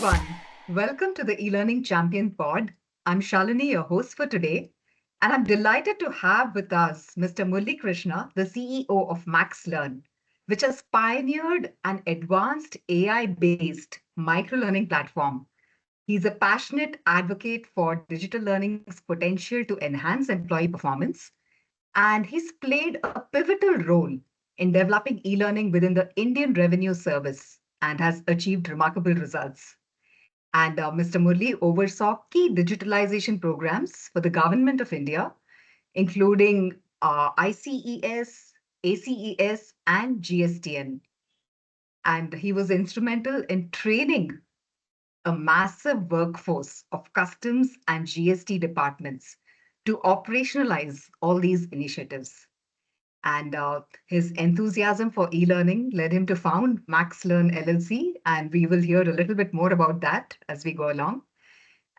everyone. Welcome to the eLearning Champion Pod. I'm Shalini, your host for today, and I'm delighted to have with us Mr. Murali Krishna, the CEO of Maxlearn, which has pioneered an advanced AI-based microlearning platform. He's a passionate advocate for digital learning's potential to enhance employee performance, and he's played a pivotal role in developing e-learning within the Indian Revenue Service and has achieved remarkable results. And Mr. Murli oversaw key digitalization programs for the Government of India, including ICES, ACES, and GSTN. And he was instrumental in training a massive workforce of customs and GST departments to operationalize all these initiatives. And his enthusiasm for e-learning led him to found Maxlearn LLC, and we will hear a little bit more about that as we go along.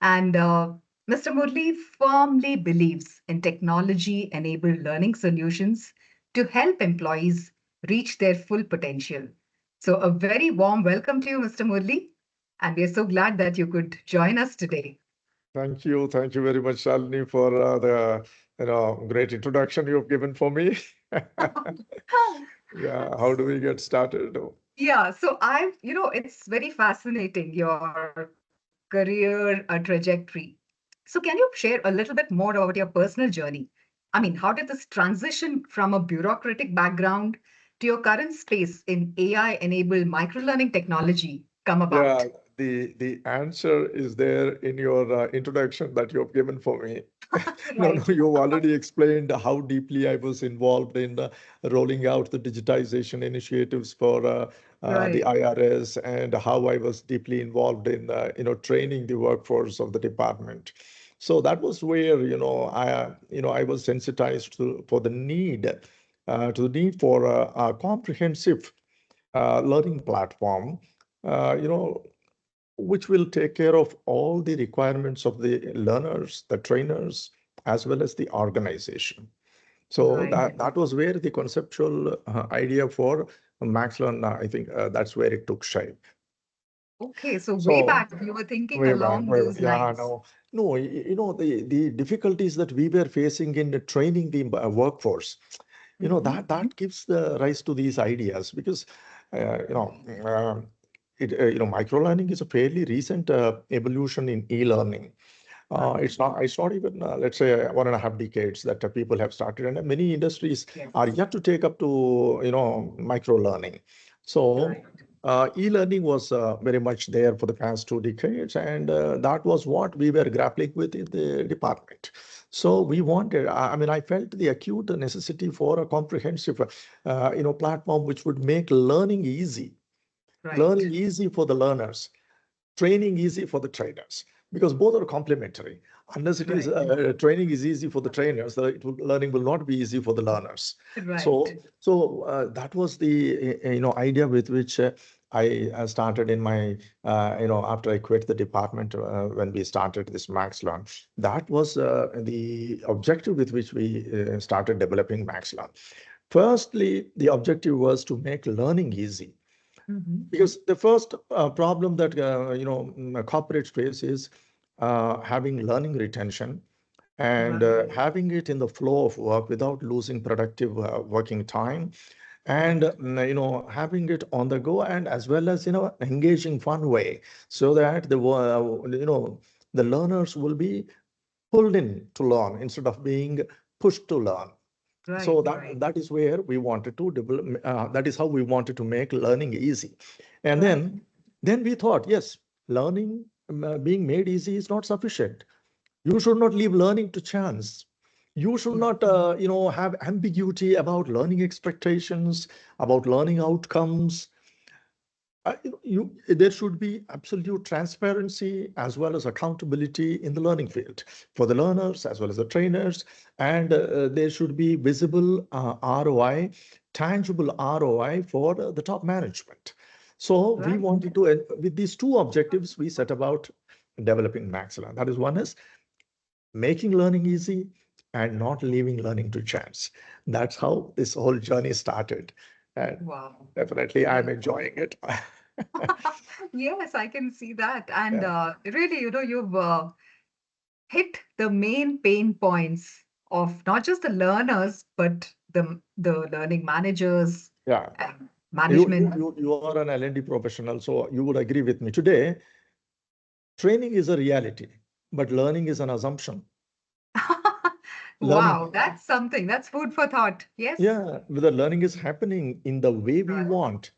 And Mr. Murli firmly believes in technology-enabled learning solutions to help employees reach their full potential. So a very warm welcome to you, Mr. Murli, and we are so glad that you could join us today. Thank you. Thank you very much, Shalini, for the great introduction you've given for me. Yeah, how do we get started? Yeah, so it's very fascinating, your career trajectory. So can you share a little bit more about your personal journey? I mean, how did this transition from a bureaucratic background to your current space in AI-enabled microlearning technology come about? Yeah, the answer is there in your introduction that you've given for me. No, Right. you've already explained how deeply I was involved in rolling out the digitization initiatives for the Right. IRS and how I was deeply involved in, training the workforce of the department. So that was where, I was sensitized for the need, for a comprehensive learning platform, you know, which will take care of all the requirements of the learners, the trainers, as well as the organization. So Right. that was where the conceptual idea for Maxlearn, I think that's where it took shape. Okay, so way So back, you were thinking way back, along those yeah, lines. no, the difficulties that we were facing in training the workforce, Mhm. that gives the rise to these ideas because, uh, you know, uh, microlearning is a fairly recent evolution in e-learning. Right. It's not even, let's say, 1.5 decades that people have started, and many industries Yes. are yet to take up to, microlearning. So, Right. e-learning was very much there for the past 2 decades, and that was what we were grappling with in the department. So we wanted, I mean, I felt the acute necessity for a comprehensive, platform which would make Right. learning easy for the learners, training easy for the trainers, because both are complementary. Unless it is Right. training is easy for the trainers, learning will not be easy for the learners. So, Right. that was the idea with which I started in my after I quit the department when we started this Maxlearn. That was the objective with which we started developing Maxlearn. Firstly, the objective was to make learning easy. Mhm. Because the first problem that corporates face is having learning retention and Right. having it in the flow of work without losing productive working time, and Right. having it on the go, and as well as engaging fun way, so that the learners will be pulled in to learn instead of being pushed to learn. So Right. that is where we wanted to develop. That is how we wanted to make learning easy. And Right. then we thought, yes, learning being made easy is not sufficient. You should not leave learning to chance. You should Yeah. not, have ambiguity about learning expectations, about learning outcomes. There should be absolute transparency as well as accountability in the learning field for the learners as well as the trainers, and there should be visible ROI, tangible ROI for the top management. So we Right. wanted to, with these two objectives, we set about developing Maxlearn. That is, one is making learning easy and not leaving learning to chance. That's how this whole journey started, and Wow. definitely I'm enjoying it. Yes, I can see that. And Yeah, really, you've hit the main pain points of not just the learners, but the learning managers yeah. and You, you, management. you you are an L&D professional, so you would agree with me. Today, training is a reality, but learning is an assumption. Learning, Wow, that's something. That's food for thought. Yes. yeah, whether learning is happening in the way we Right. want.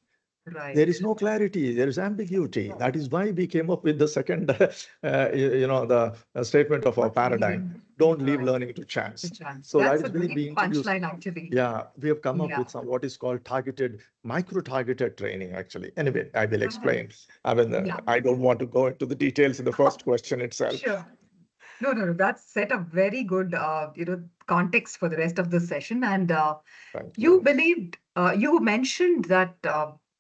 There Right. is no clarity, there is ambiguity. That is why we came up with the second, the statement of our Not paradigm. leaving. Don't leave Right. learning to The chance. chance. So that That's a is why great we introduced, punchline, actually. yeah, we have come up Yeah. with some what is called micro-targeted training, actually. Anyway, I will Go ahead. explain. I mean, Yeah. I don't want to go into the details in the first question itself. Sure. No, no, no. That's set a very good, context for the rest of the session. And Thank you you. believed, you mentioned that,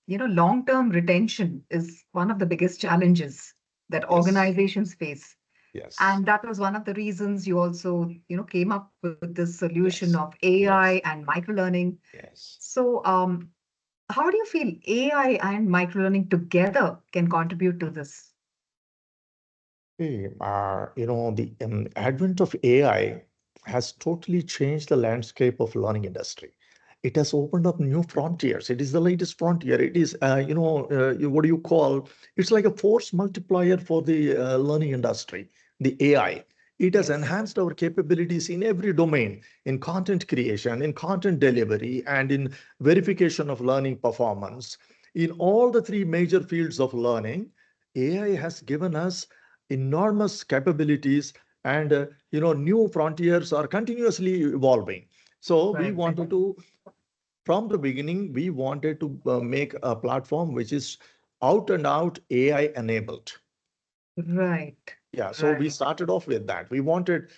long-term retention is one of the biggest challenges that Yes, organizations face. yes, And that was one of the reasons you also, came up with this solution yes, of AI yes, and microlearning. yes. So, how do you feel AI and microlearning together can contribute to this? Hey, the advent of AI has totally changed the landscape of learning industry. It has opened up new frontiers. It is the latest frontier. It is, what do you call? It's like a force multiplier for the learning industry, the AI. It has Yes. enhanced our capabilities in every domain, in content creation, in content delivery, and in verification of learning performance. In all the three major fields of learning, AI has given us enormous capabilities, and new frontiers are continuously evolving. So we Right. wanted to, from the beginning, we wanted to make a platform which is out and out AI enabled. Right. Yeah, so we Right. started off with that. We wanted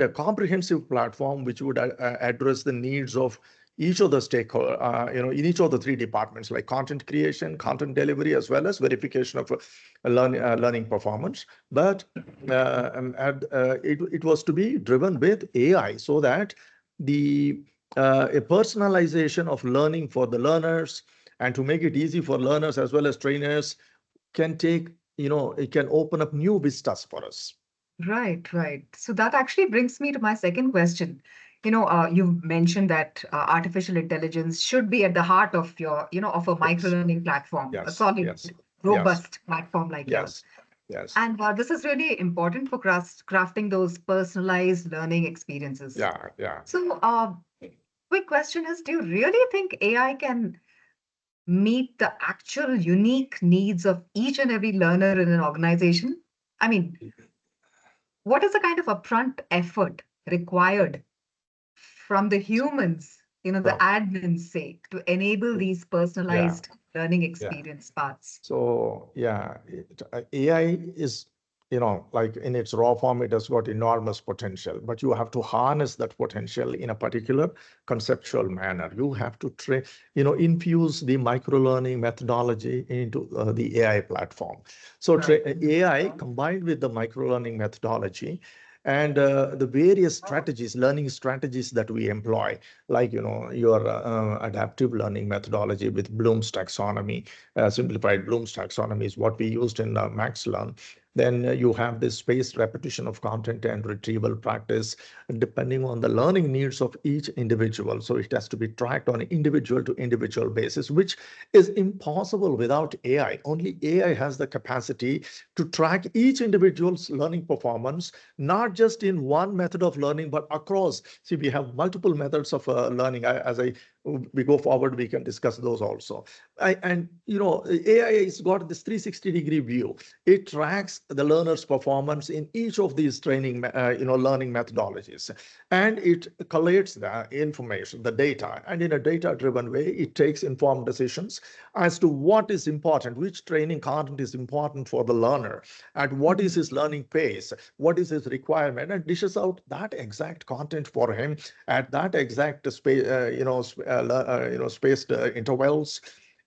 a comprehensive platform which would address the needs of each of the stakeholder, in each of the three departments, like content creation, content delivery, as well as verification of learning performance. But it was to be driven with AI, so that the a personalization of learning for the learners, and to make it easy for learners as well as trainers, can take, it can open up new vistas for us. Right, right. So that actually brings me to my second question. You mentioned that artificial intelligence should be at the heart of of a Yes, microlearning platform, a yes, solid, yes, yes, robust platform like yours. yes, yes. And this is really important for crafting those personalized learning experiences. Yeah, yeah. So, quick question is, do you really think AI can meet the actual unique needs of each and every learner in an organization? I mean, what is the kind of upfront effort required from the humans, the Well, admins say, to enable these yeah, personalized learning yeah. experience paths? So yeah, AI is, like in its raw form, it has got enormous potential, but you have to harness that potential in a particular conceptual manner. You have to infuse the microlearning methodology into the AI platform. So Right. AI combined with the microlearning methodology and the various strategies, learning strategies that we employ, like your adaptive learning methodology with Bloom's taxonomy. Simplified Bloom's taxonomy is what we used in Maxlearn. Then you have this spaced repetition of content and retrieval practice, depending on the learning needs of each individual. So it has to be tracked on an individual to individual basis, which is impossible without AI. Only AI has the capacity to track each individual's learning performance, not just in one method of learning, but across. See, we have multiple methods of learning. As we go forward, we can discuss those also. And AI has got this 360-degree view. It tracks the learner's performance in each of these learning methodologies, and it collates the information, the data, and in a data-driven way, it takes informed decisions as to what is important, which training content is important for the learner, and what is Mhm. his learning pace, what is his requirement, and dishes out that exact content for him at that exact space, spaced intervals,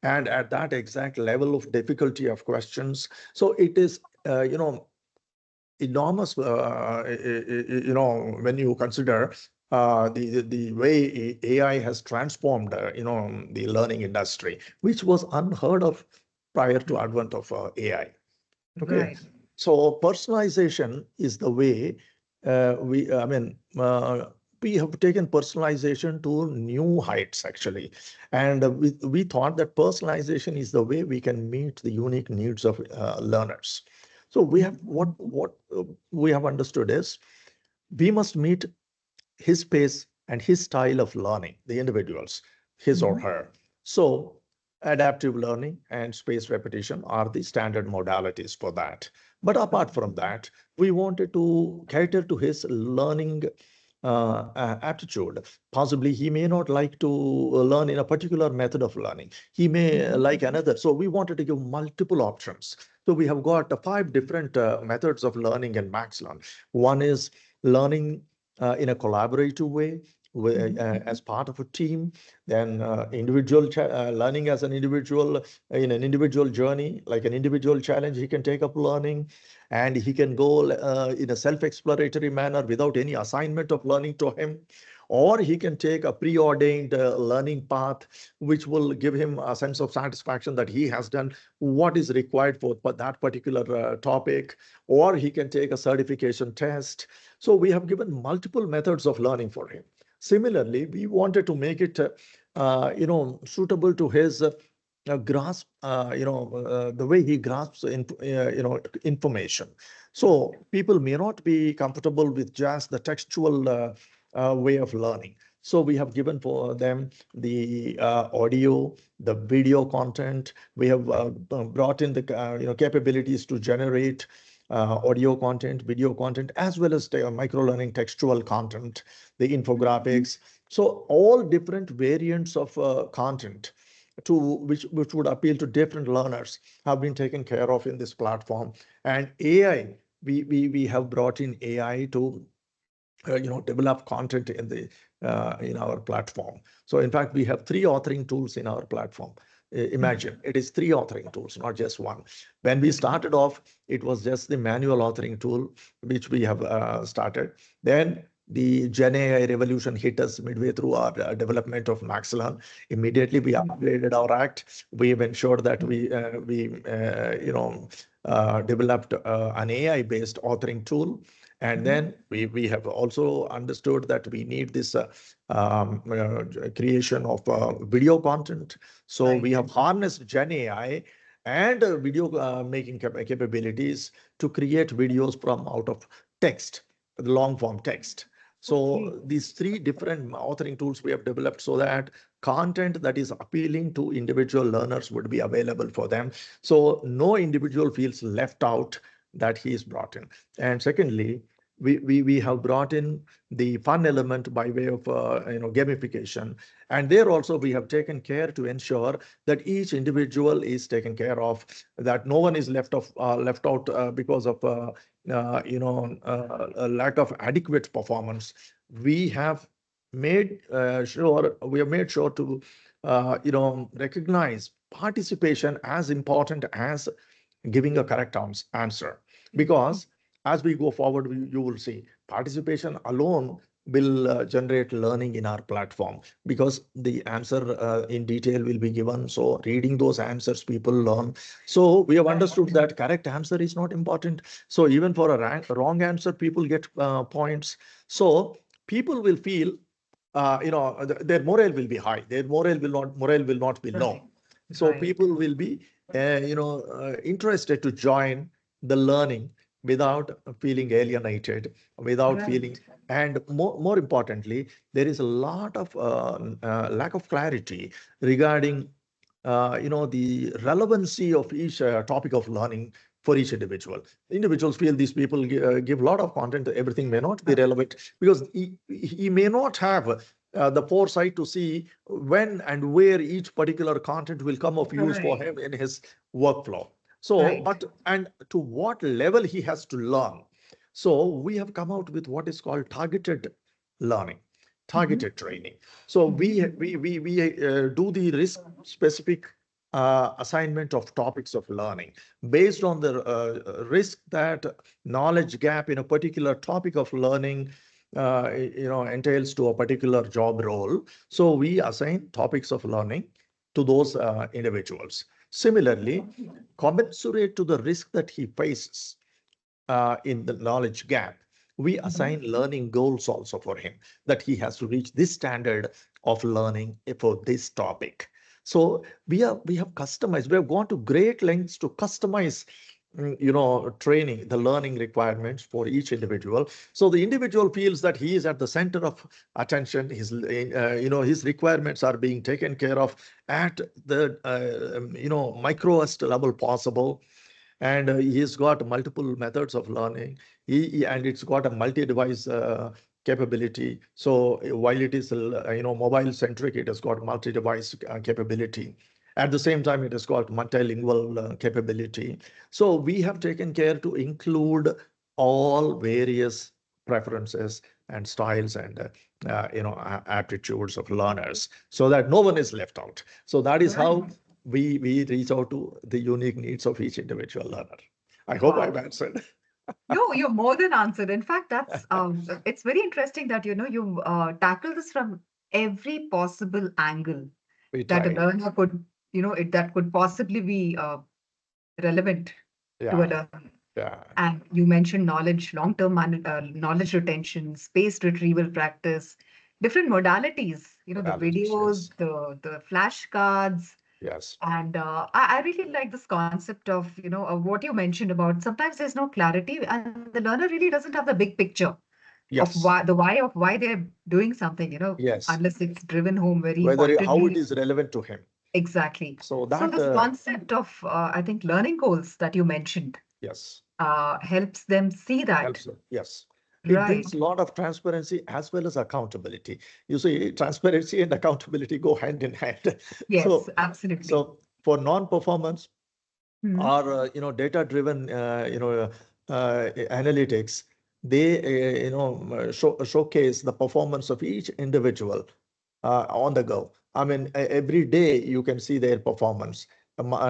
and at that exact level of difficulty of questions. So it is, enormous, when you consider the way AI has transformed, the learning industry, which was unheard of prior to advent of AI. Okay, Right. so personalization is the way we have taken personalization to new heights actually, and we thought that personalization is the way we can meet the unique needs of learners. So we have what we have understood is we must meet his pace and his style of learning, the individuals, his or her. So adaptive learning and spaced repetition are the standard modalities for that. But apart from that, we wanted to cater to his learning aptitude. Possibly he may not like to learn in a particular method of learning. He may like another. So we wanted to give multiple options. So we have got 5 different methods of learning in Maxlearn. One is learning in a collaborative way as part of a team, then individual learning as an individual in an individual journey, like an individual challenge he can take up learning, and he can go in a self-exploratory manner without any assignment of learning to him, or he can take a preordained learning path which will give him a sense of satisfaction that he has done what is required for that particular topic, or he can take a certification test. So we have given multiple methods of learning for him. Similarly, we wanted to make it suitable to his grasp, the way he grasps information. So people may not be comfortable with just the textual way of learning. So we have given for them the audio, the video content. We have brought in the capabilities to generate audio content, video content, as well as microlearning textual content, the infographics. So all different variants of content to which would appeal to different learners have been taken care of in this platform. And AI, we have brought in AI to develop content in our platform. So in fact, we have 3 authoring tools in our platform. Imagine it is 3 authoring tools, not just one. When we started off, it was just the manual authoring tool, which we have started. Then the Gen AI revolution hit us midway through our development of Maxlearn. Immediately, we upgraded our act. We have ensured that we developed an AI-based authoring tool. And then we have also understood that we need this creation of video content. So we have harnessed Gen AI and video making capabilities to create videos from out of text, the long form text. So these 3 different authoring tools we have developed so that content that is appealing to individual learners would be available for them. So no individual feels left out that he is brought in. And secondly, we have brought in the fun element by way of gamification, and there also we have taken care to ensure that each individual is taken care of, that no one is left out because of a lack of adequate performance. We have made sure to recognize participation as important as giving a correct answer, because as we go forward, you will see participation alone will generate learning in our platform, because the answer in detail will be given. So reading those answers, people learn. So we have understood that correct answer is not important. So even for a wrong answer, people get points. So people will feel, their morale will be high. Their morale will not be low. So people will be, interested to join the learning without feeling alienated, without feeling, and more importantly, there is a lot of lack of clarity regarding, the relevancy of each topic of learning for each individual. Individuals feel these people give a lot of content, everything may not be relevant, because he may not have the foresight to see when and where each particular content will come of use for him in his workflow. So, and to what level he has to learn. So we have come out with what is called targeted learning, targeted training. So we do the risk specific assignment of topics of learning based on the risk that knowledge gap in a particular topic of learning entails to a particular job role. So we assign topics of learning to those individuals. Similarly, commensurate to the risk that he faces in the knowledge gap, we assign learning goals also for him, that he has to reach this standard of learning for this topic. So we have customized, we have gone to great lengths to customize training, the learning requirements for each individual. So the individual feels that he is at the center of attention. His requirements are being taken care of at the microest level possible. And he's got multiple methods of learning. And it's got a multi-device capability. So while it is mobile centric, it has got multi-device capability. At the same time, it has got multilingual capability. So we have taken care to include all various preferences and styles and aptitudes of learners, so that no one is left out. So that is how we reach out to the unique needs of each individual learner. I hope I've answered. No, you're more than answered. In fact, that's it's very interesting that you tackle this from every possible angle that a learner could, that could possibly be relevant to a learner. Yeah. And you mentioned knowledge, long-term knowledge retention, spaced retrieval practice, different modalities, the videos, yes. the flashcards. Yes. And I really like this concept of, what you mentioned about sometimes there's no clarity and the learner really doesn't have the big picture Yes. of why they're doing something, Yes. unless it's driven home very how pointedly. it is relevant to him. Exactly. So this concept of, I think, learning goals that you mentioned, yes, helps them see that. helps them. Yes. It brings a lot of transparency as well as accountability. You see, transparency and accountability go hand in hand. Yes, So, absolutely. So for non-performance or data-driven analytics, they showcase the performance of each individual on the go. I mean, every day you can see their performance.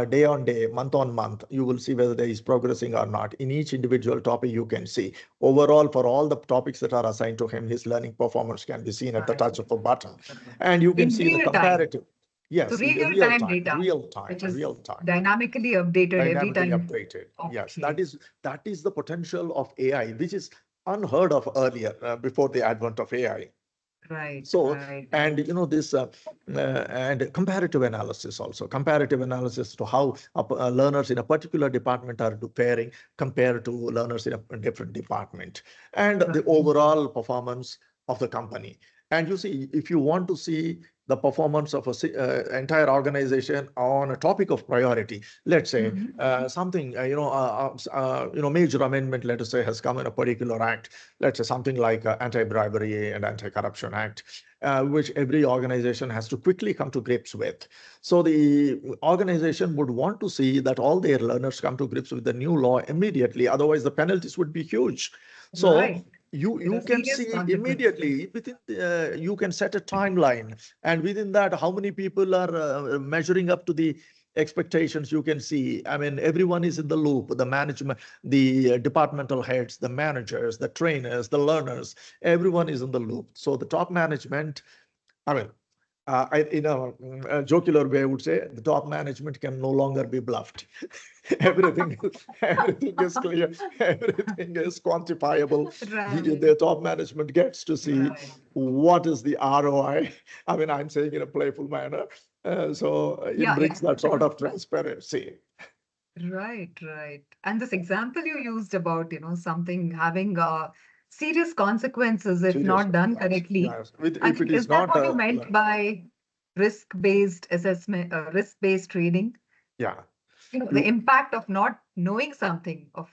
Day on day, month on month, you will see whether there is progressing or not. In each individual topic, you can see. Overall, for all the topics that are assigned to him, his learning performance can be seen at the touch of a button. And you can see the comparative. Yes, so real-time data, real time, which is real time. Dynamically updated every time. Updated. Yes, that is the potential of AI, which is unheard of earlier before the advent of AI. Right. So, right. and this and comparative analysis also, comparative analysis to how learners in a particular department are faring compared to learners in a different department, and the overall performance of the company. And you see, if you want to see the performance of a entire organization on a topic of priority, let's say something, major amendment, let us say, has come in a particular act, let's say something like Anti-Bribery and Anti-Corruption Act, which every organization has to quickly come to grips with. So the organization would want to see that all their learners come to grips with the new law immediately. Otherwise, the penalties would be huge. So you can see immediately within you can set a timeline, and within that, how many people are measuring up to the expectations. You can see, I mean, everyone is in the loop, the management, the departmental heads, the managers, the trainers, the learners, everyone is in the loop. So the top management, I mean, in a jocular way, I would say the top management can no longer be bluffed. everything is clear, everything is quantifiable. The top management gets to see what is the ROI. I mean, I'm saying in a playful manner. So it brings that sort of transparency. Right. And this example you used about, something having serious consequences if not done correctly. If it is not what you meant by risk-based assessment, risk-based training? Yeah. The impact of not knowing something, of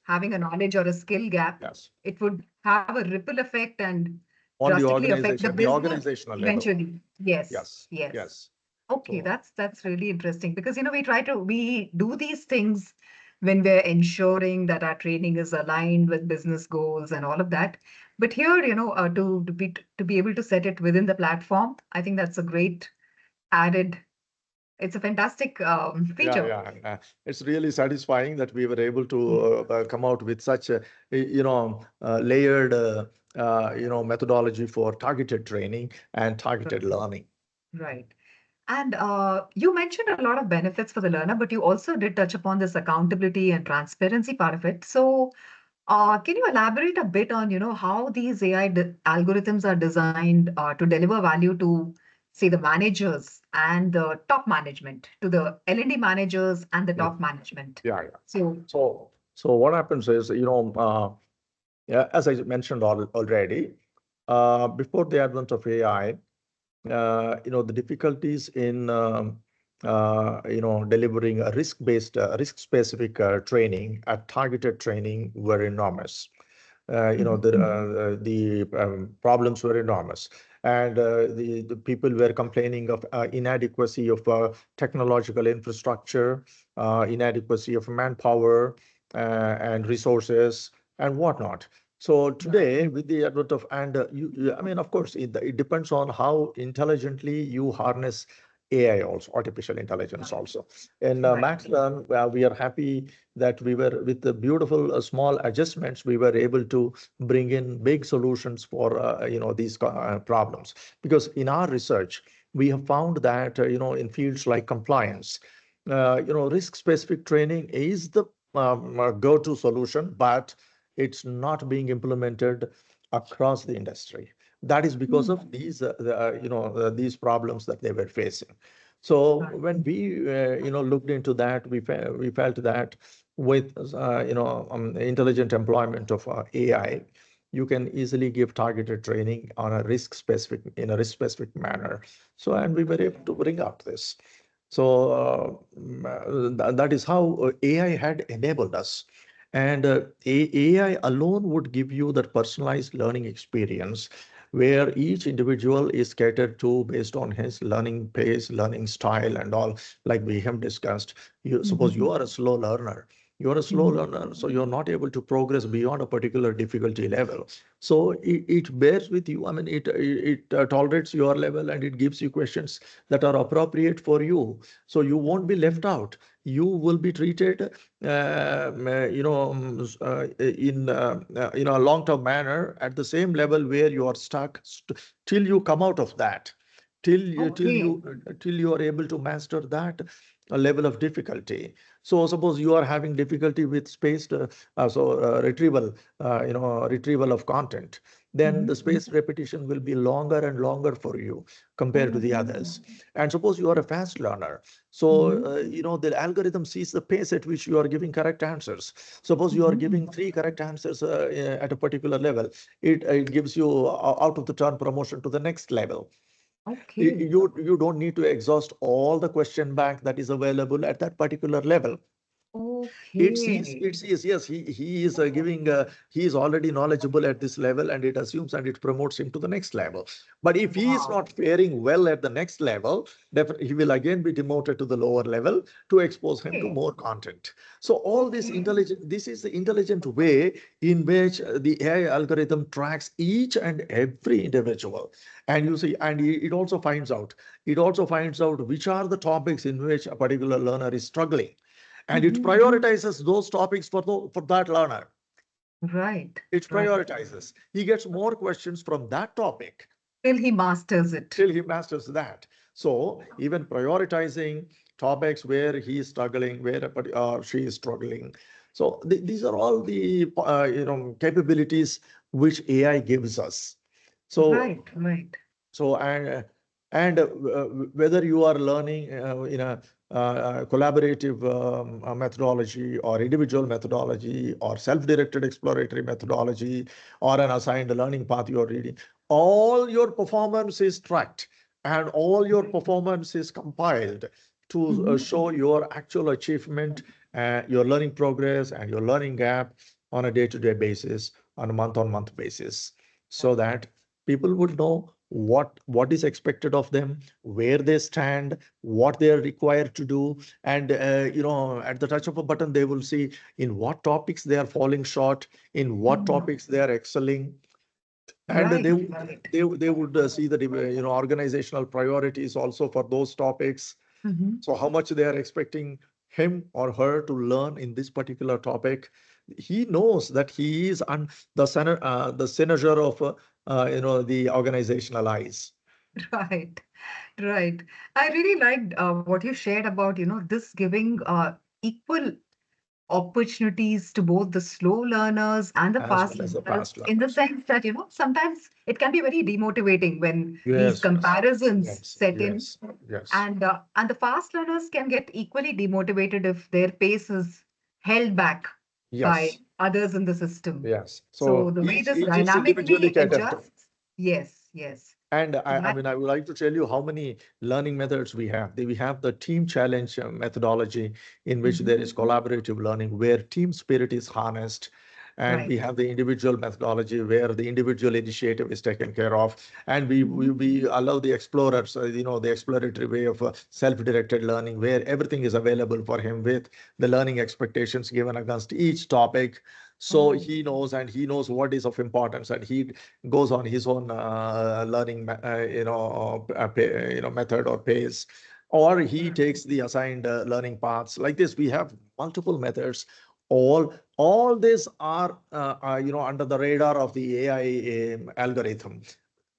having a knowledge or a skill gap, it would have a ripple effect and on drastically affect the business organizational eventually. Level. Yes. Okay, that's really interesting, because we do these things when we're ensuring that our training is aligned with business goals and all of that. But here, to be able to set it within the platform, I think that's a great added. It's a fantastic feature. It's really satisfying that we were able to come out with such a layered methodology for targeted training and targeted learning. Right. And you mentioned a lot of benefits for the learner, but you also did touch upon this accountability and transparency part of it. So, can you elaborate a bit on, how these AI algorithms are designed to deliver value to, say, the managers and the top management, to the L&D managers and the Yeah, top management? yeah, yeah. So, So what happens is, yeah, as I mentioned already, before the advent of AI, the difficulties in delivering a risk-specific training, a targeted training were enormous. The problems were enormous, and the people were complaining of inadequacy of technological infrastructure, inadequacy of manpower and resources and whatnot. So today, with the advent of, I mean, of course, it depends on how intelligently you harness AI also, artificial intelligence also. In right. Maxlearn, we are happy that we were, with the beautiful small adjustments, we were able to bring in big solutions for, these problems. Because in our research, we have found that, in fields like compliance, risk-specific training is the go-to solution, but it's not being implemented across the industry. That is because of these, these problems that they were facing. So Right. when we, looked into that, we felt that with, intelligent employment of AI, you can easily give targeted training on a in a risk-specific manner. So, and we were able to bring up this. So that is how AI had enabled us. And AI alone would give you that personalized learning experience where each individual is catered to based on his learning pace, learning style, and all, like we have discussed. Suppose you are a slow learner. You are a slow learner, so you're not able to progress beyond a particular difficulty level. So it bears with you. I mean, it tolerates your level and it gives you questions that are appropriate for you. So you won't be left out. You will be treated, in a long-term manner at the same level where you are stuck till you come out of that, Okay. till you are able to master that level of difficulty. So suppose you are having difficulty with spaced retrieval of content, then the spaced repetition will be longer and longer for you compared to the others. And suppose you are a fast learner, so the algorithm sees the pace at which you are giving correct answers. Suppose you are giving 3 correct answers at a particular level, it gives you out of the turn promotion to the next level. Okay. You don't need to exhaust all the question bank that is available at that particular level. Okay. It sees, yes, he is giving, he is already knowledgeable at this level, and it assumes and it promotes him to the next level. But if he is Wow. not faring well at the next level, definitely he will again be demoted to the lower level to expose him to Okay. more content. So all this Okay. this is the intelligent way in which the AI algorithm tracks each and every individual. And you see, and it also finds out which are the topics in which a particular learner is struggling, and it prioritizes those topics for that learner. Right. It Right. prioritizes. He gets more questions from that topic Till he masters it. till he masters that. So even prioritizing topics where he is struggling, where she is struggling. So these are all the capabilities which AI gives us. So Right. Right. So, and whether you are learning in a collaborative methodology or individual methodology or self-directed exploratory methodology or an assigned learning path you are reading, all your performance is tracked and all your performance is compiled to show your actual achievement, your learning progress and your learning gap on a day-to-day basis, on a month-on-month basis, so that people would know what is expected of them, where they stand, what they are required to do, and at the touch of a button they will see in what topics they are falling short, in what topics they are excelling, and Right. Right. they would see the organizational priorities also for those topics. So how much they are expecting him or her to learn in this particular topic. He knows that he is on the center, the signature of the organizational eyes. Right, right. I really liked what you shared about, this giving equal opportunities to both the slow learners and the as fast well as the learners, past in the learners. sense that, sometimes it can be very demotivating when these Yes, yes, comparisons yes, set in, yes, yes, and the fast learners can get equally demotivated if their pace is held back by yes, others in the system. yes. So So the way this each is individually dynamically catered to. adjusts, yes, yes. And So I that, mean, I would like to tell you how many learning methods we have. We have the team challenge methodology in which there is Mhm. collaborative learning where team spirit is harnessed. And we Right. have the individual methodology where the individual initiative is taken care of. And we allow the explorers, the exploratory way of self-directed learning where everything is available for him with the learning expectations given against each topic. So Oh, he knows what is of importance and he goes on his own learning, method or pace, or he takes the assigned learning paths. Like this, we have multiple methods. All these are under the radar of the AI algorithm.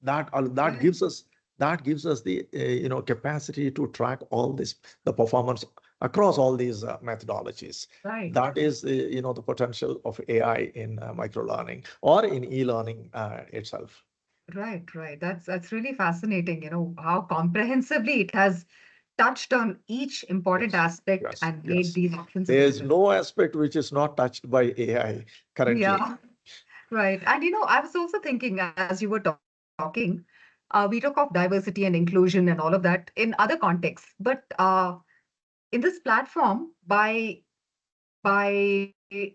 That right, gives us the capacity to track all this, the performance across all these methodologies. right. That is the potential of AI in microlearning or in e-learning itself. Right, right. That's really fascinating, how comprehensively it has touched on each important Yes, aspect yes, and made yes. these options There is available. no aspect which is not touched by AI currently. Yeah, right. And I was also thinking as you were talking, we talk of diversity and inclusion and all of that in other contexts, but in this platform, by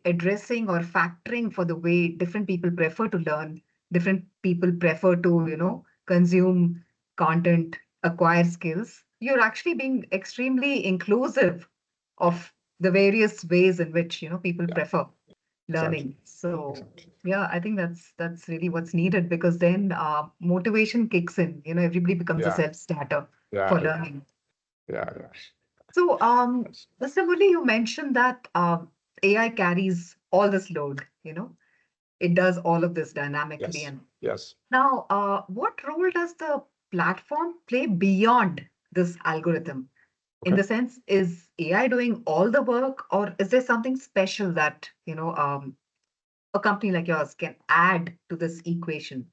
addressing or factoring for the way different people prefer to learn, different people prefer to, consume content, acquire skills, you're actually being extremely inclusive of the various ways in which, people Yeah, prefer exactly, learning. So exactly. yeah, I think that's really what's needed because then motivation kicks in. Everybody becomes a Yeah, self-starter yeah, for yeah, learning. yeah, yeah. So, Yes, Mr. Murali, you mentioned that AI carries all this load, it does all of this dynamically. yes, And yes. now, what role does the platform play beyond this algorithm? In Okay. the sense, is AI doing all the work, or is there something special that, a company like yours can add to this equation?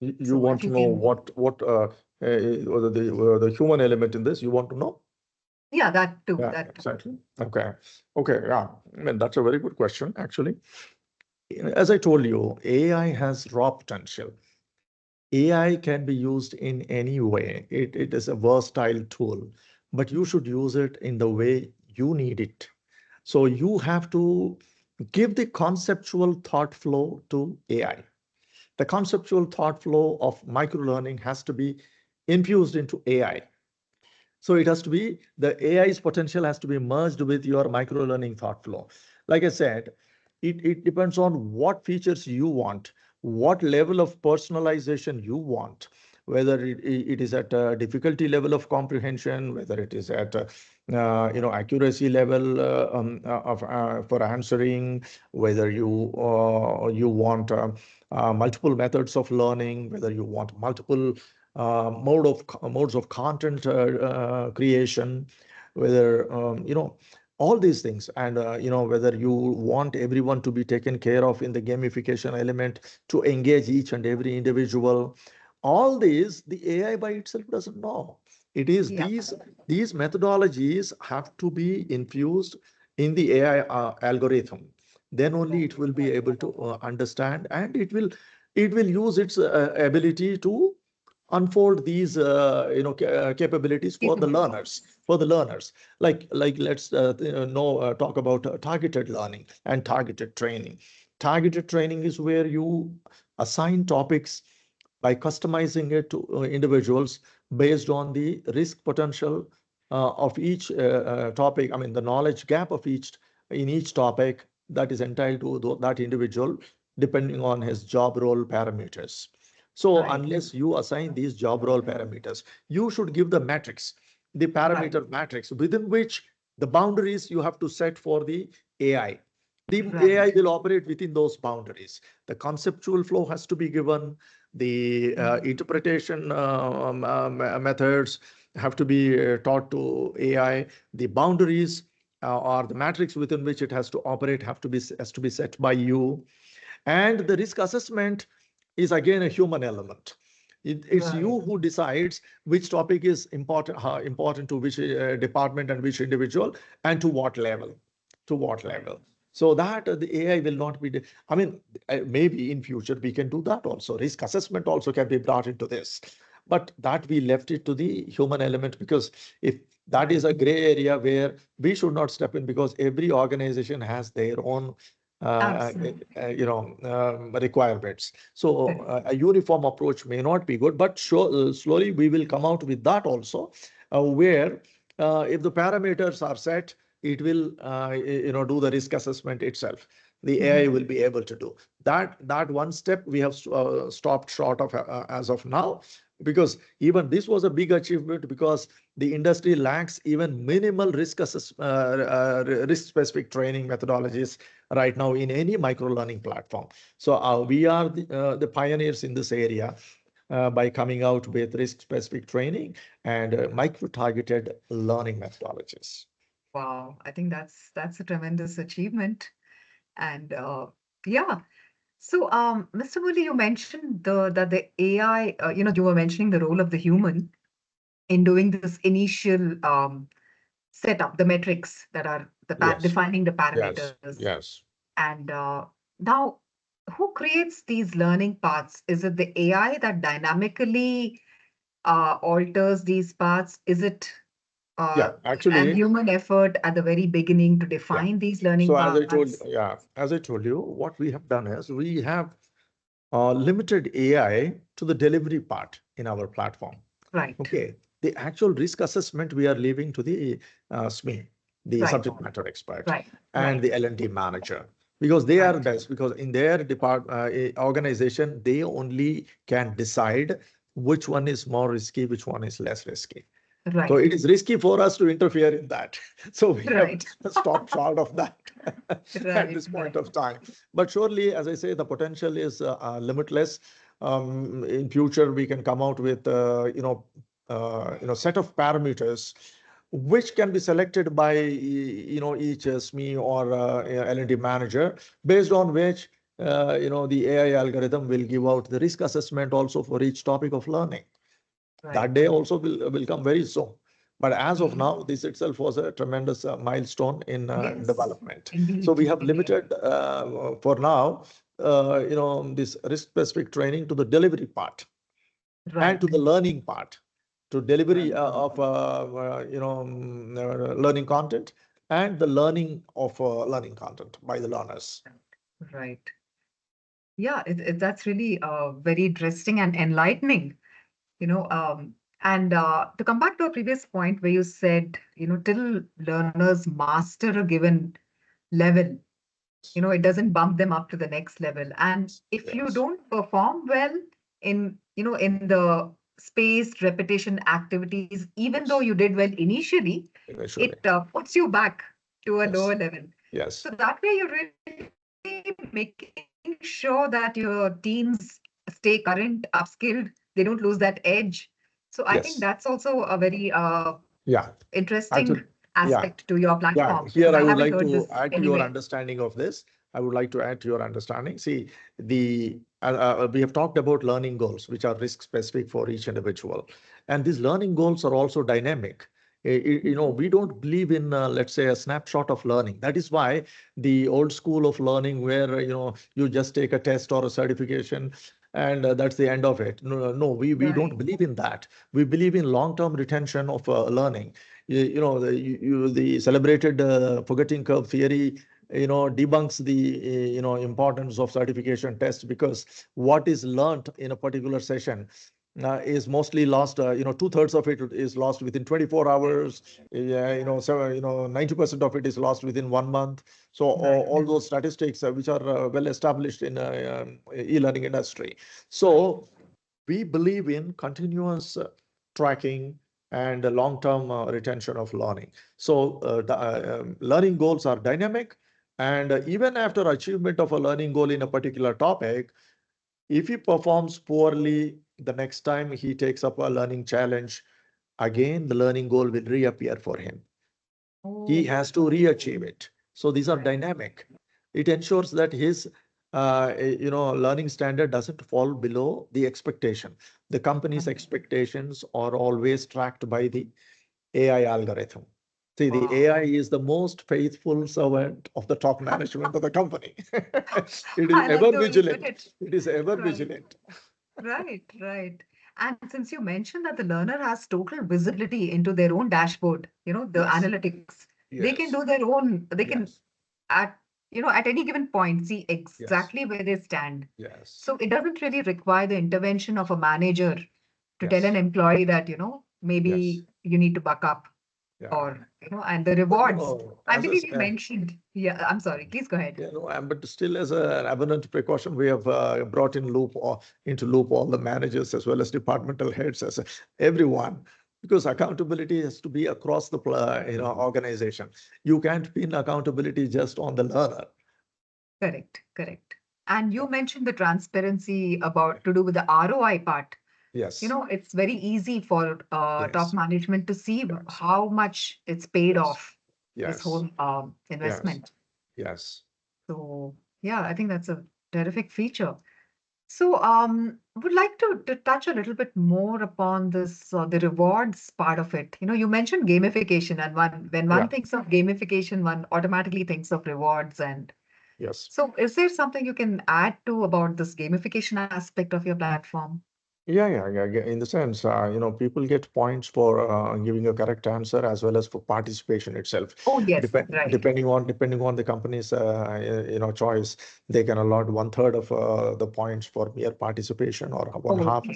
You So, if want to you know can, the human element in this? You want to know? yeah, that too, Yeah, that too. exactly. Okay. Okay. Yeah. I mean, that's a very good question, actually. As I told you, AI has raw potential. AI can be used in any way. It is a versatile tool, but you should use it in the way you need it. So you have to give the conceptual thought flow to AI. The conceptual thought flow of microlearning has to be infused into AI. So it has to be the AI's potential has to be merged with your microlearning thought flow. Like I said, it depends on what features you want, what level of personalization you want, whether it is at a difficulty level of comprehension, whether it is at accuracy level for answering, whether you want multiple methods of learning, whether you want multiple modes of content creation, whether all these things, and whether you want everyone to be taken care of in the gamification element to engage each and every individual. All these the AI by itself doesn't know. It is Yeah, these methodologies have to be infused in the AI algorithm. Then only right, it will be able to understand, and it will use its ability to unfold these capabilities capabilities. for the learners. Like let's talk about targeted learning and targeted training. Targeted training is where you assign topics by customizing it to individuals based on the risk potential of each topic. I mean, the knowledge gap of each in each topic that is entitled to that individual depending on his job role parameters. So Right, unless you assign these job role parameters, you should give the matrix, the right, parameter matrix within which the boundaries you have to set for the AI. The right. AI will operate within those boundaries. The conceptual flow has to be given. The interpretation methods have to be taught to AI. The boundaries or the matrix within which it has to operate has to be set by you. And the risk assessment is again a human element. It's you who decides which topic is important to which department and which individual, and to what level. So that the AI will not be. I mean, maybe in future we can do that also. Risk assessment also can be brought into this, but that we left it to the human element, because if that is a gray area where we should not step in, because every organization has their own requirements. So a uniform approach may not be good, but slowly we will come out with that also, where if the parameters are set, it will do the risk assessment itself. The AI will be able to do that. That one step we have stopped short of as of now, because even this was a big achievement, because the industry lacks even minimal risk specific training methodologies right now in any micro-learning platform. So we are the pioneers in this area by coming out with risk-specific training and micro-targeted learning methodologies. Wow, I think that's a tremendous achievement. And yeah. So, Mr. Murali, you mentioned that the AI, you were mentioning the role of the human in doing this initial setup, the metrics that are defining the parameters. Yes. And now, who creates these learning paths? Is it the AI that dynamically alters these paths? Is it actually, an human effort at the very beginning to define these learning so paths? as I told you, what we have done is we have limited AI to the delivery part in our platform. Right. Okay. The actual risk assessment we are leaving to the SME, the subject matter expert, and the L&D manager, because they are best, because in their organization, they only can decide which one is more risky, which one is less risky. Right. So it is risky for us to interfere in that. So we have stopped short of that at this point of time. But surely, as I say, the potential is limitless. In future, we can come out with set of parameters which can be selected by each SME or L&D manager, based on which the AI algorithm will give out the risk assessment also for each topic of learning. That day also will come very soon. But as of now, this itself was a tremendous milestone in development. So we have limited for now, this risk-specific training to the delivery part and to the learning part, to delivery of learning content and the learning of learning content by the learners. Right. Yeah, that's really very interesting and enlightening. And to come back to a previous point where you said, till learners master a given level, it doesn't bump them up to the next level. And if you don't perform well in the spaced repetition activities, even though you did well initially, it puts you back to a lower level. Yes. So that way you're really making sure that your teams stay current, upskilled, they don't lose that edge. So I think that's also a very interesting aspect to your platform. Here I would like to add to your understanding of this. I would like to add to your understanding. See, we have talked about learning goals, which are risk specific for each individual. And these learning goals are also dynamic. We don't believe in, let's say, a snapshot of learning. That is why the old school of learning, where, you just take a test or a certification and that's the end of it. No, we don't believe in that. We believe in long-term retention of learning. The celebrated forgetting curve theory, debunks the, importance of certification tests, because what is learned in a particular session is mostly lost. 2/3 of it is lost within 24 hours. 90% of it is lost within 1 month. So all those statistics which are well established in e-learning industry. So we believe in continuous tracking and long-term retention of learning. So the learning goals are dynamic, and even after achievement of a learning goal in a particular topic, If he performs poorly, the next time he takes up a learning challenge, again, the learning goal will reappear for him. He has to re-achieve it. So these are dynamic. It ensures that his learning standard doesn't fall below the expectation. The company's expectations are always tracked by the AI algorithm. See, the AI is the most faithful servant of the top management of the company. It is I like ever the way you put vigilant. it. It is ever Right, vigilant. right. And since you mentioned that the learner has total visibility into their own dashboard, the Yes, analytics, they can yes, do their own, they can yes, at at any given point see yes, exactly where they stand. yes, So it doesn't really require the intervention of a manager to tell an yes, employee that yes. maybe you need to buck up, Yeah. or and the But rewards. I as I believe you said, mentioned. Yeah, I'm sorry. Please go ahead. but still as an abundant precaution, we have brought into loop all the managers as well as departmental heads as everyone, because accountability has to be across the organization. You can't pin accountability just on the learner. Correct. And Yeah. you mentioned the transparency about to do with the ROI part. Yes, It's very easy for top yes, management to see yes, how much it's paid yes, off, this yes, whole yes, investment. yes. So yeah, I think that's a terrific feature. So would like to touch a little bit more upon this the rewards part of it. You mentioned gamification, and when one Yeah, thinks of gamification, one automatically thinks of rewards. And yes. so, is there something you can add to about this gamification aspect of your platform? Yeah. In the sense, people get points for giving a correct answer as well as for participation itself. Oh, yes, right. Depending on the company's choice, they can allot one third of the points for mere participation or one Oh, half, okay,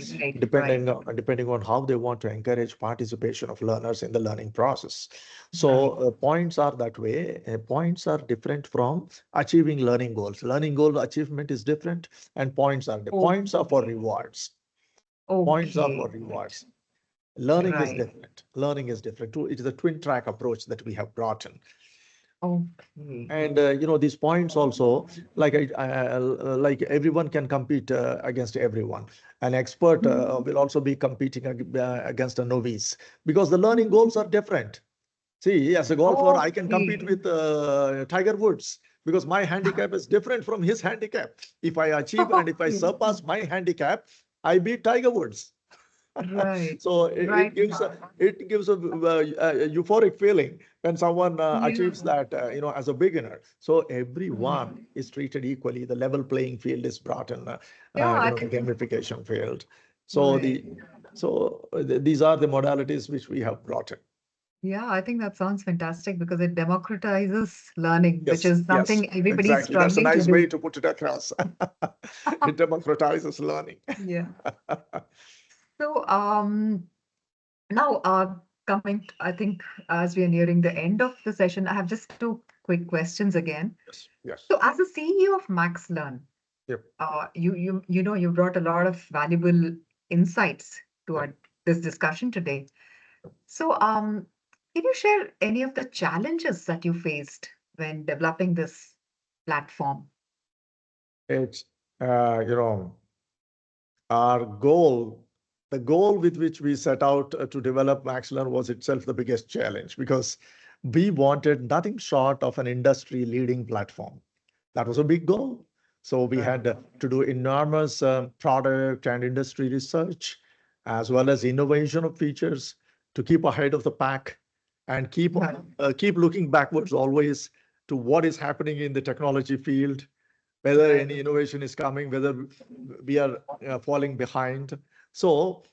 right, depending on how they want to encourage participation of learners in the learning process. So right. points are that way. Points are different from achieving learning goals. Learning goal achievement is different, and points are for Okay, rewards. Points are for okay, rewards. Learning is right. different. Learning is different too. It is a twin track approach that we have brought in. Okay. And these points also, like everyone can compete against everyone. An expert Mhm. will also be competing against a novice because the learning goals are different. See, as a golfer, I can compete Okay. with Tiger Woods because my handicap is different from his handicap. If I achieve and if I Okay. surpass my handicap, I beat Tiger Woods. Right, So right. it gives a euphoric feeling when someone Yeah. achieves that as a beginner. So Right. everyone is treated equally. The level playing field is brought in, Yeah, I the think gamification field. So right. these are the modalities which we have brought in. Yeah, I think that sounds fantastic because it democratizes learning, which Yes, is yes, something everybody's exactly. That's a struggling to nice way do. to put it across. It democratizes learning. Yeah. So, now, I think as we are nearing the end of the session, I have just two quick questions again. Yes, yes. So, as a CEO of MaxLearn, Yep, you brought a lot of valuable insights to yep. this discussion today. So, can you share any of the challenges that you faced when developing this platform? It's our goal, the goal with which we set out to develop Maxlearn was itself the biggest challenge because we wanted nothing short of an industry leading platform. That was a big goal. So we Right. had to do enormous product and industry research, as well as innovation of features to keep ahead of the pack and Right. keep looking backwards always to what is happening in the technology field, whether Right. any innovation is coming, whether we are falling behind. So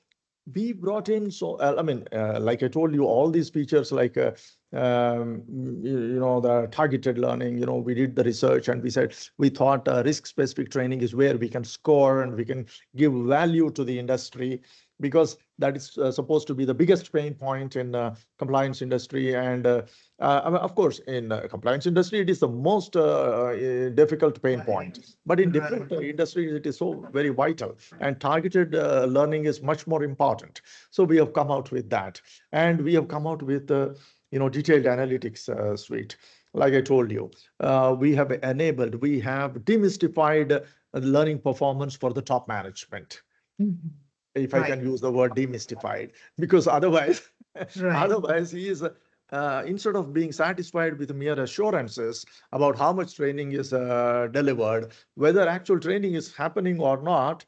we brought in, like I told you, all these features like the targeted learning. We did the research and we said we thought risk specific training is where we can score and we can give value to the industry, because that is supposed to be the biggest pain point in compliance industry. And of course, in compliance industry, it is the most difficult pain point. But in different Right. industries, it is so very vital. And targeted learning is much more important. So we have come out with that. And we have come out with detailed analytics suite. Like I told you, we have demystified learning performance for the top management. Mhm. If I can Right. use the word demystified, because otherwise, Right. otherwise he is instead of being satisfied with mere assurances about how much training is delivered, whether actual training is happening or not,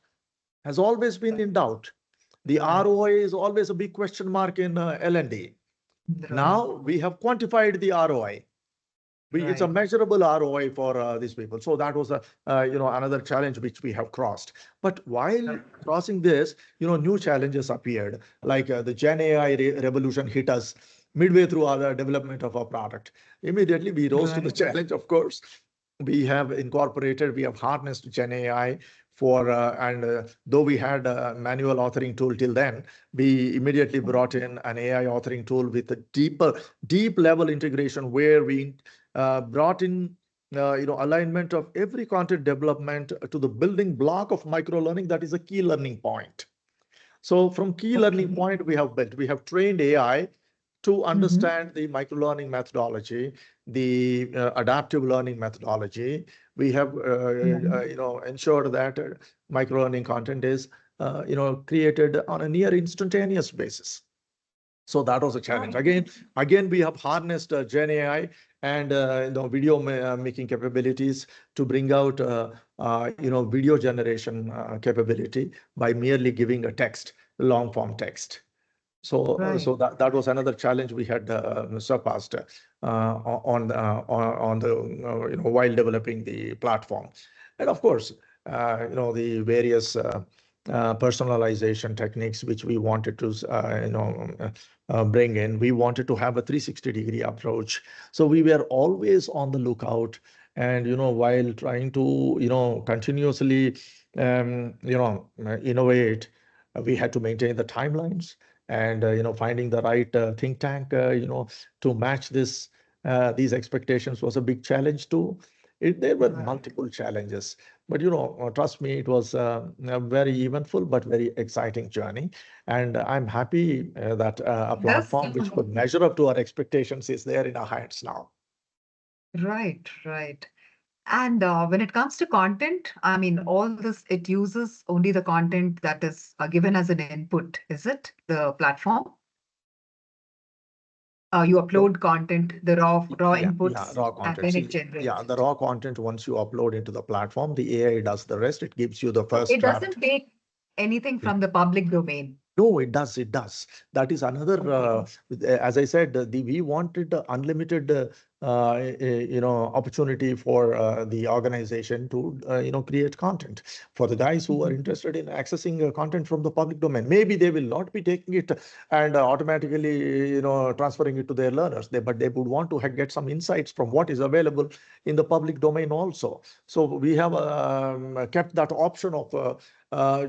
has always been in doubt. The Right. ROI is always a big question mark in L&D. Right. Now we have quantified the ROI. It's a Right. measurable ROI for these people. So that was a another challenge which we have crossed. But while crossing this, new challenges appeared, like the Gen AI revolution hit us midway through our development of our product. Immediately we rose to the Right. challenge. Of course, we have harnessed Gen AI for and though we had a manual authoring tool till then, we immediately brought in an AI authoring tool with a deep level integration where we brought in alignment of every content development to the building block of microlearning, that is a key learning point. So from key learning point, we have trained AI to understand the microlearning methodology, the adaptive learning methodology. We have ensured that microlearning content is created on a near instantaneous basis. So that was a challenge. Again, we have harnessed Gen AI and video making capabilities to bring out video generation capability by merely giving a text, long form text. So that was another challenge we had surpassed on the while developing the platform, and of course the various personalization techniques which we wanted to bring in. We wanted to have a 360-degree approach, so we were always on the lookout, and while trying to continuously innovate, we had to maintain the timelines, and finding the right think tank to match these expectations was a big challenge too. There were multiple challenges, but trust me, it was a very eventful but very exciting journey, and I'm happy that a platform which could measure up to our expectations is there in our hands now. Right. Right. And when it comes to content, I mean, all this, it uses only the content that is given as an input, is it? The platform? You upload content, the raw inputs, Raw and content. then See, it generates the it. raw content, once you upload into the platform, the AI does the rest. It gives you the So first it draft. doesn't take anything from the public domain. No, it does. It does. That is another. As I said, we wanted unlimited, opportunity for the organization to, create content for the guys who are interested in accessing content from the public domain. Maybe they will not be taking it and automatically, transferring it to their learners. But they would want to get some insights from what is available in the public domain also. So we have kept that option of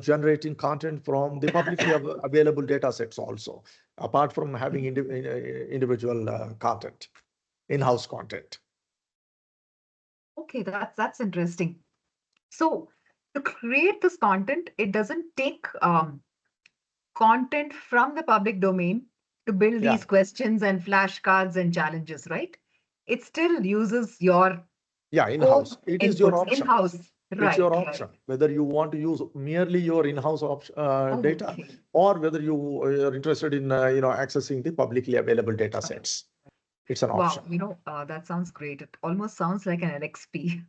generating content from the publicly available data sets also, apart from having individual content, in-house content. Okay, that's interesting. So to create this content, it doesn't take content from the public domain to build Yeah. these questions and flashcards and challenges, right? It still uses your In-house. It is your inputs option. in-house. It's your Right. option, whether you want to use merely your in-house data, Okay. or whether you are interested in accessing the publicly available data sets. It's an option. Wow, that sounds great. It almost sounds like an LXP,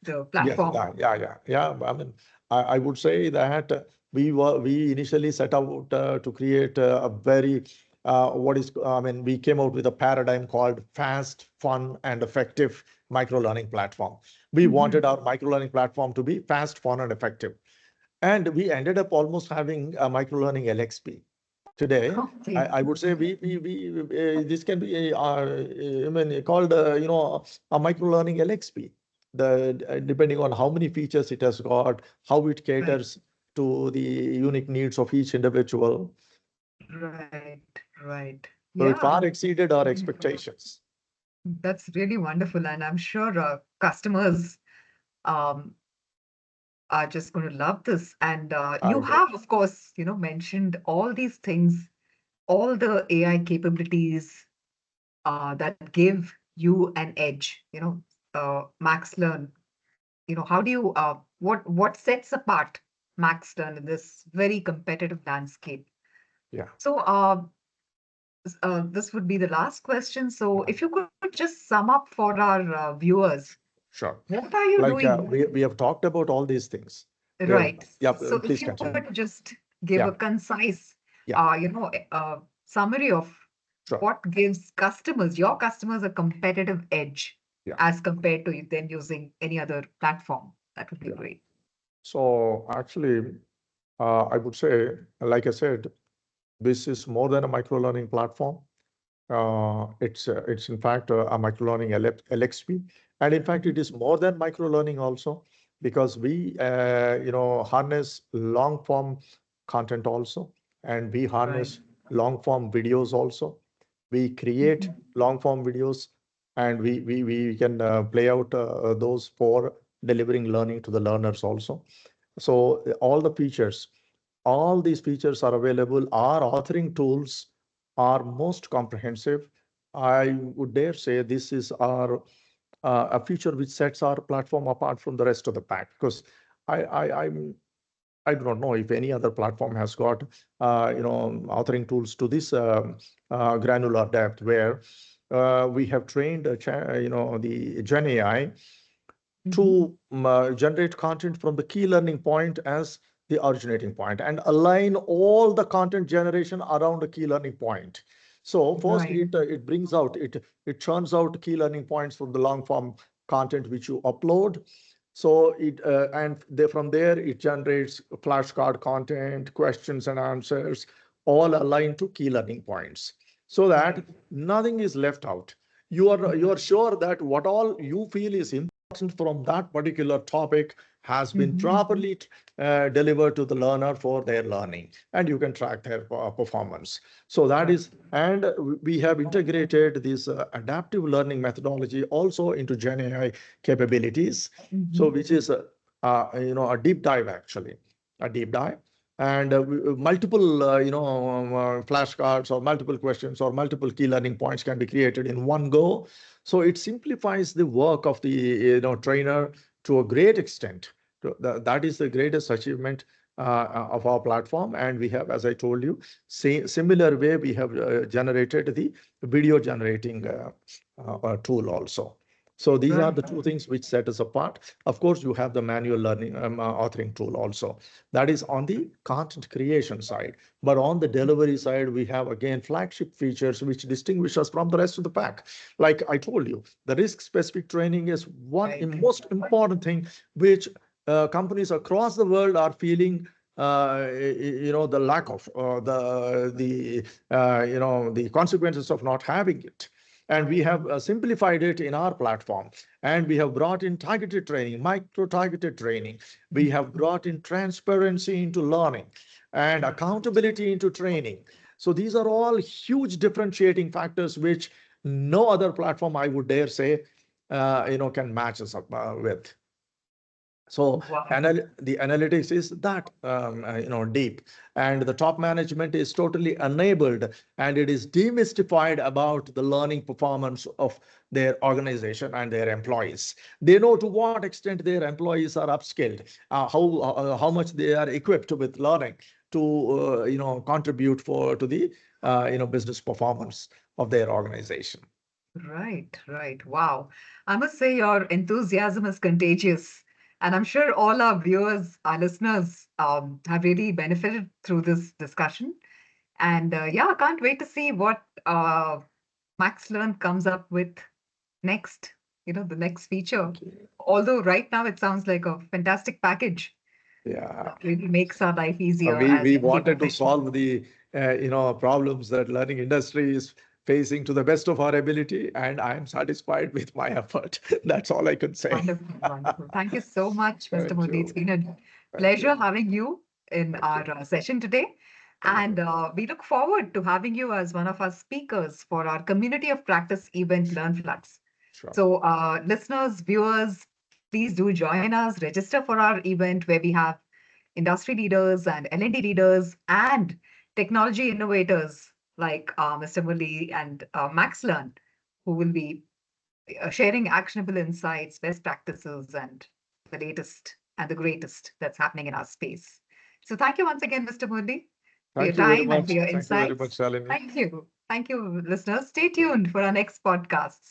the Yes, platform. yeah. I mean, I would say that we initially set out to create a very we came out with a paradigm called fast, fun, and effective microlearning platform. We wanted our microlearning platform to be fast, fun, and effective, and we ended up almost having a microlearning LXP. Today, Okay. I would say this can be called a microlearning LXP. Depending on how many features it has got, how it caters to the unique needs of each individual. Right. So it Yeah, far exceeded our expectations. that's really wonderful. And I'm sure customers um, are just going to love this. And you I do. have, of course, mentioned all these things, all the AI capabilities that give you an edge, Maxlearn. how do you, what sets apart Maxlearn in this very competitive landscape? Yeah. So this would be the last question. So Yeah. if you could just sum up for our viewers, Sure. what are you Like doing? we have talked about all these things. Where, Right. yeah, So if please you continue. could just give Yeah. a concise, Yeah. summary of Sure. what gives your customers, a competitive edge Yeah. as compared to them using any other platform, that would be Yeah. great. So actually, I would say, like I said, this is more than a microlearning platform. It's in fact a microlearning LXP, and in fact, it is more than microlearning also, because we harness long form content also, and we Right. harness long form videos also. We create Mhm. long form videos, and we can play out those for delivering learning to the learners also. So all these features are available. Our authoring tools are most comprehensive. I would dare say this is our a feature which sets our platform apart from the rest of the pack, because I do not know if any other platform has got authoring tools to this granular depth, where we have trained the Gen AI Mhm. to generate content from the key learning point as the originating point, and align all the content generation around the key learning point. So first Right. it brings out, it churns out key learning points from the long form content which you upload. So from there it generates flashcard content, questions and answers, all aligned to key learning points, so that Right. nothing is left out. You are sure that what all you feel is important from that particular topic has been Mhm. properly delivered to the learner for their learning, and you can track their performance. So that Right. is, and we have integrated this adaptive learning methodology also into Gen AI capabilities. So Mhm. which is a deep dive, actually, a deep dive. And multiple flashcards or multiple questions or multiple key learning points can be created in one go. So it simplifies the work of the trainer to a great extent. That is the greatest achievement of our platform. And we have, as I told you, similar way we have generated the video generating tool also. So these are Right. the two things which set us apart. Of course, you have the manual learning authoring tool also. That is on the content creation side. But on the delivery side, we have again flagship features which distinguish us from the rest of the pack. Like I told you, the risk-specific training is one Right. most important thing which companies across the world are feeling the lack of the consequences of not having it. And we have simplified it in our platform, and we have brought in targeted training, micro targeted training. We have brought in transparency into learning and accountability into training. So these are all huge differentiating factors which no other platform, I would dare say, can match us up with. So Wow. the analytics is that deep, and the top management is totally enabled, and it is demystified about the learning performance of their organization and their employees. They know to what extent their employees are upskilled, how much they are equipped with learning to contribute to the business performance of their organization. Right, right. Wow. I must say your enthusiasm is contagious. And I'm sure all our viewers, our listeners, have really benefited through this discussion. And yeah, I can't wait to see what Maxlearn comes up with next, the next feature. Okay. Although right now it sounds like a fantastic package Yeah. that really makes our life easier as We every wanted to professional. solve the problems that learning industry is facing to the best of our ability, and I am satisfied with my effort. That's all I could say. Wonderful, wonderful. Thank you so much, Mr. Thank Modi. It's you. been a Thank pleasure you. having you in Thank our you. session today. Thank And you. we look forward to having you as one of our speakers for our community of practice event Learn Flux. Sure. So, listeners, viewers, please do join us, register for our event where we have industry leaders and L&D leaders and technology innovators like Mr. Murali and Max Learn, who will be sharing actionable insights, best practices, and the latest and the greatest that's happening in our space. So thank you once again, Mr. Murli, for your Thank you very time and for much. your Thank you very much, insights. Shalini. Thank you. Thank you, listeners. Stay tuned for our next podcasts.